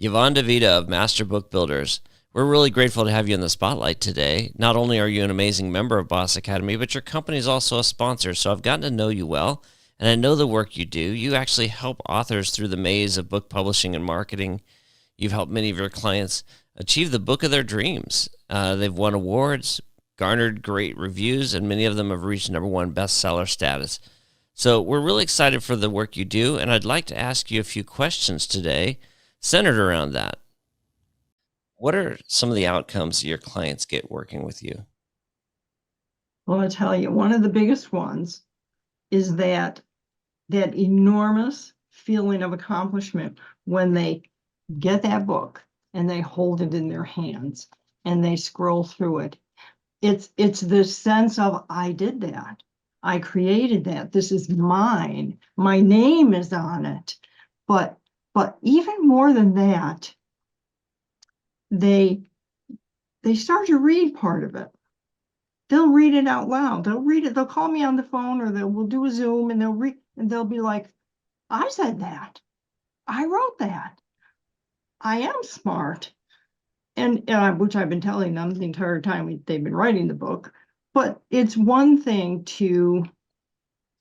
Yvonne DiVita of Master Book Builders. We're really grateful to have you in the spotlight today. Not only are you an amazing member of Boss Academy, but your company is also a sponsor, so I've gotten to know you well, and I know the work you do. You actually help authors through the maze of book publishing and marketing. You've helped many of your clients achieve the book of their dreams. They've won awards, garnered great reviews, and many of them have reached #1 bestseller status. So we're really excited for the work you do, and I'd like to ask you a few questions today centered around that. What are some of the outcomes your clients get working with you? Well, I'll tell you, one of the biggest ones is that enormous feeling of accomplishment when they get that book and they hold it in their hands and they scroll through it. It's this sense of, I did that. I created that. This is mine. My name is on it. But even more than that, they start to read part of it. They'll read it out loud. They'll read it. They'll call me on the phone, or we'll do a Zoom, and they'll read, and they'll be like, I said that. I wrote that. I am smart. And which I've been telling them the entire time they've been writing the book. But it's one thing to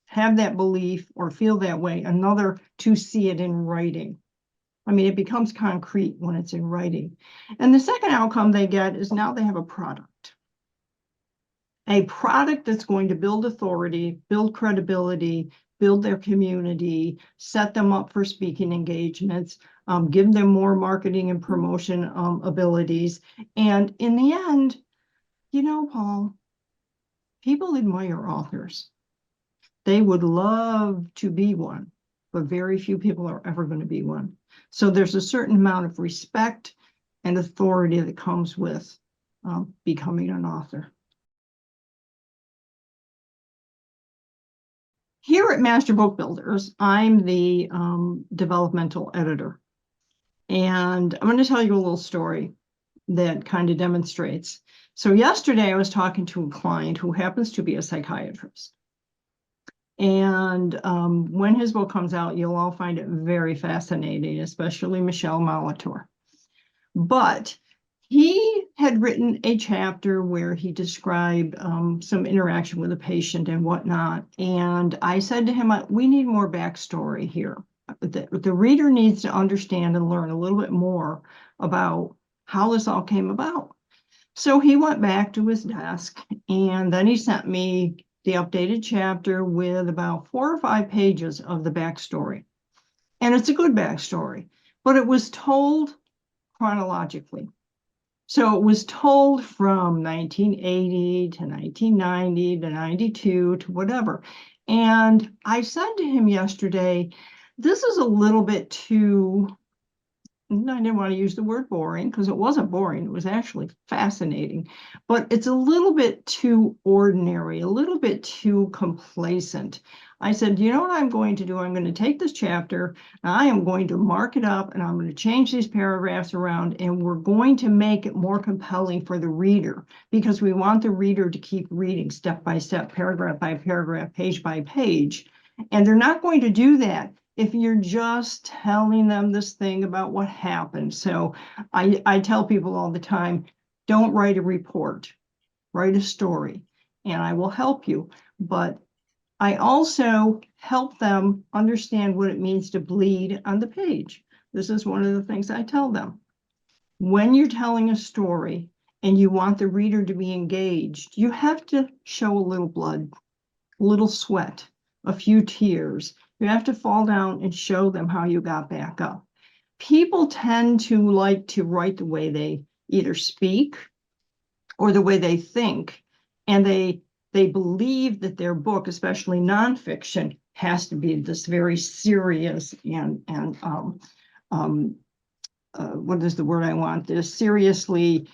have that belief or feel that way, another to see it in writing. I mean, it becomes concrete when it's in writing. And the second outcome they get is now they have a product that's going to build authority, build credibility, build their community, set them up for speaking engagements, give them more marketing and promotion abilities. And in the end, Paul, people admire authors. They would love to be one, but very few people are ever going to be one. So there's a certain amount of respect and authority that comes with becoming an author. Here at Master Book Builders, I'm the developmental editor. And I'm going to tell you a little story that kind of demonstrates. So yesterday I was talking to a client who happens to be a psychiatrist. And when his book comes out, you'll all find it very fascinating, especially Michelle Molitor. But he had written a chapter where he described some interaction with a patient and whatnot. And I said to him, we need more backstory here. The reader needs to understand and learn a little bit more about how this all came about. So he went back to his desk, and then he sent me the updated chapter with about 4 or 5 pages of the backstory. And it's a good backstory, but it was told chronologically. So it was told from 1980 to 1990 to 92 to whatever. And I said to him yesterday, this is a little bit too, I didn't want to use the word boring because it wasn't boring. It was actually fascinating, but it's a little bit too ordinary, a little bit too complacent. I said, you know what I'm going to do? I'm going to take this chapter, and I am going to mark it up, and I'm going to change these paragraphs around, and we're going to make it more compelling for the reader, because we want the reader to keep reading step by step, paragraph by paragraph, page by page. And they're not going to do that if you're just telling them this thing about what happened. So I tell people all the time, don't write a report, write a story, and I will help you. But I also help them understand what it means to bleed on the page. This is one of the things I tell them. When you're telling a story and you want the reader to be engaged, you have to show a little blood, a little sweat, a few tears. You have to fall down and show them how you got back up. People tend to like to write the way they either speak or the way they think, and they believe that their book, especially nonfiction, has to be this very serious and what is the word I want? This seriously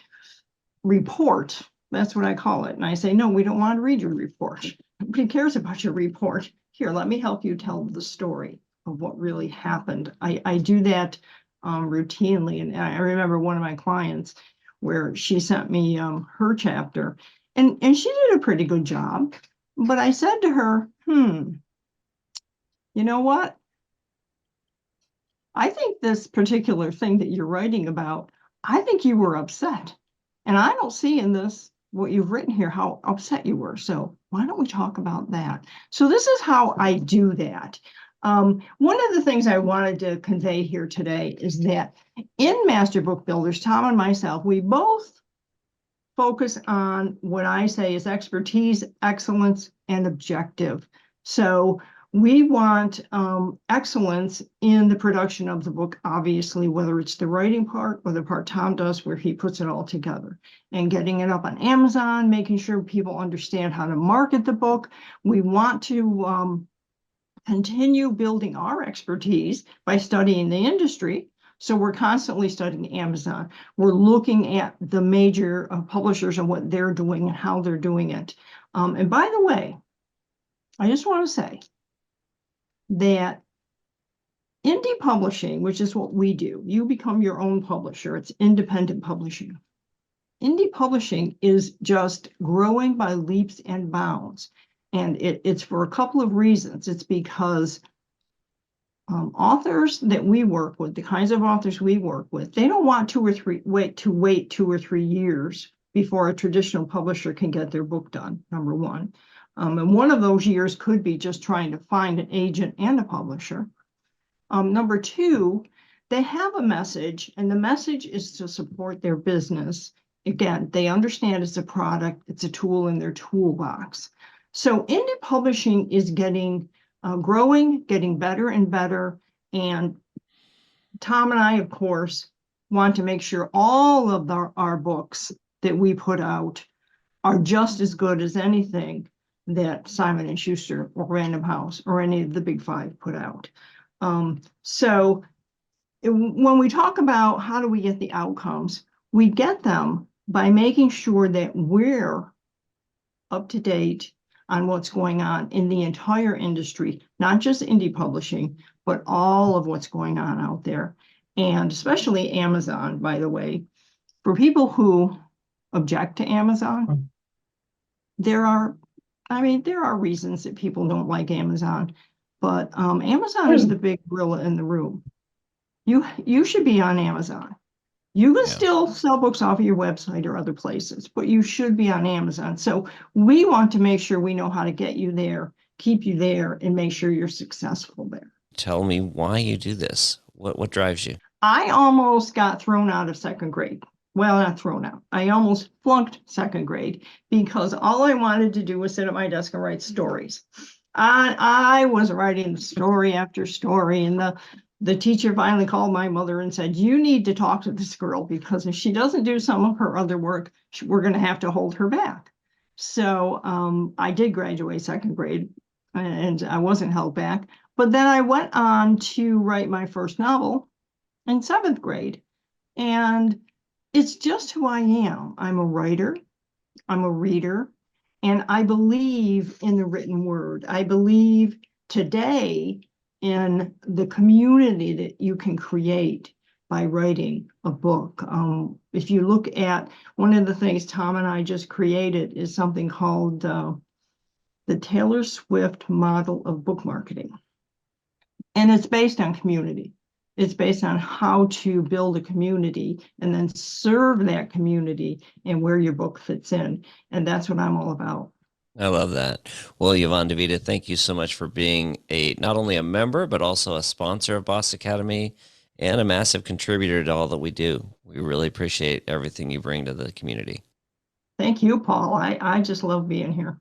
report. That's what I call it. And I say, no, we don't want to read your report. Nobody cares about your report. Here, let me help you tell the story of what really happened. I do that routinely. And I remember one of my clients where she sent me her chapter, and she did a pretty good job. But I said to her, you know what? I think this particular thing that you're writing about, I think you were upset. And I don't see in this, what you've written here, how upset you were. So why don't we talk about that? So this is how I do that. One of the things I wanted to convey here today is that in Master Book Builders, Tom and myself, we both focus on what I say is expertise, excellence, and objective. So we want excellence in the production of the book, obviously, whether it's the writing part or the part Tom does where he puts it all together and getting it up on Amazon, making sure people understand how to market the book. We want to continue building our expertise by studying the industry. So we're constantly studying Amazon. We're looking at the major publishers and what they're doing and how they're doing it. And by the way, I just want to say that indie publishing, which is what we do, you become your own publisher. It's independent publishing. Indie publishing is just growing by leaps and bounds. And it's for a couple of reasons. It's because authors that we work with, the kinds of authors we work with, they don't want wait 2 or 3 years before a traditional publisher can get their book done, number one. And one of those years could be just trying to find an agent and a publisher. Number two, they have a message, and the message is to support their business. Again, they understand it's a product, it's a tool in their toolbox. So indie publishing is growing, getting better and better. And Tom and I, of course, want to make sure all of our books that we put out are just as good as anything that Simon & Schuster or Random House or any of the big five put out. So when we talk about how do we get the outcomes, we get them by making sure that we're up to date on what's going on in the entire industry, not just indie publishing, but all of what's going on out there. And especially Amazon, by the way. For people who object to Amazon, there are reasons that people don't like Amazon, but Amazon is the big gorilla in the room. You should be on Amazon. You can still sell books off of your website or other places, but you should be on Amazon. So we want to make sure we know how to get you there, keep you there, and make sure you're successful there. Tell me why you do this. What drives you? I almost got thrown out of second grade. Well, not thrown out. I almost flunked second grade because all I wanted to do was sit at my desk and write stories. I was writing story after story, and the teacher finally called my mother and said, you need to talk to this girl because if she doesn't do some of her other work, we're going to have to hold her back. So I did graduate second grade and I wasn't held back. But then I went on to write my first novel in seventh grade. And it's just who I am. I'm a writer, I'm a reader, and I believe in the written word. I believe today in the community that you can create by writing a book. If you look at one of the things Tom and I just created is something called the Taylor Swift model of book marketing. And it's based on community. It's based on how to build a community and then serve that community and where your book fits in. And that's what I'm all about. I love that. Well, Yvonne DiVita, thank you so much for being not only a member, but also a sponsor of Boss Academy and a massive contributor to all that we do. We really appreciate everything you bring to the community. Thank you, Paul. I just love being here.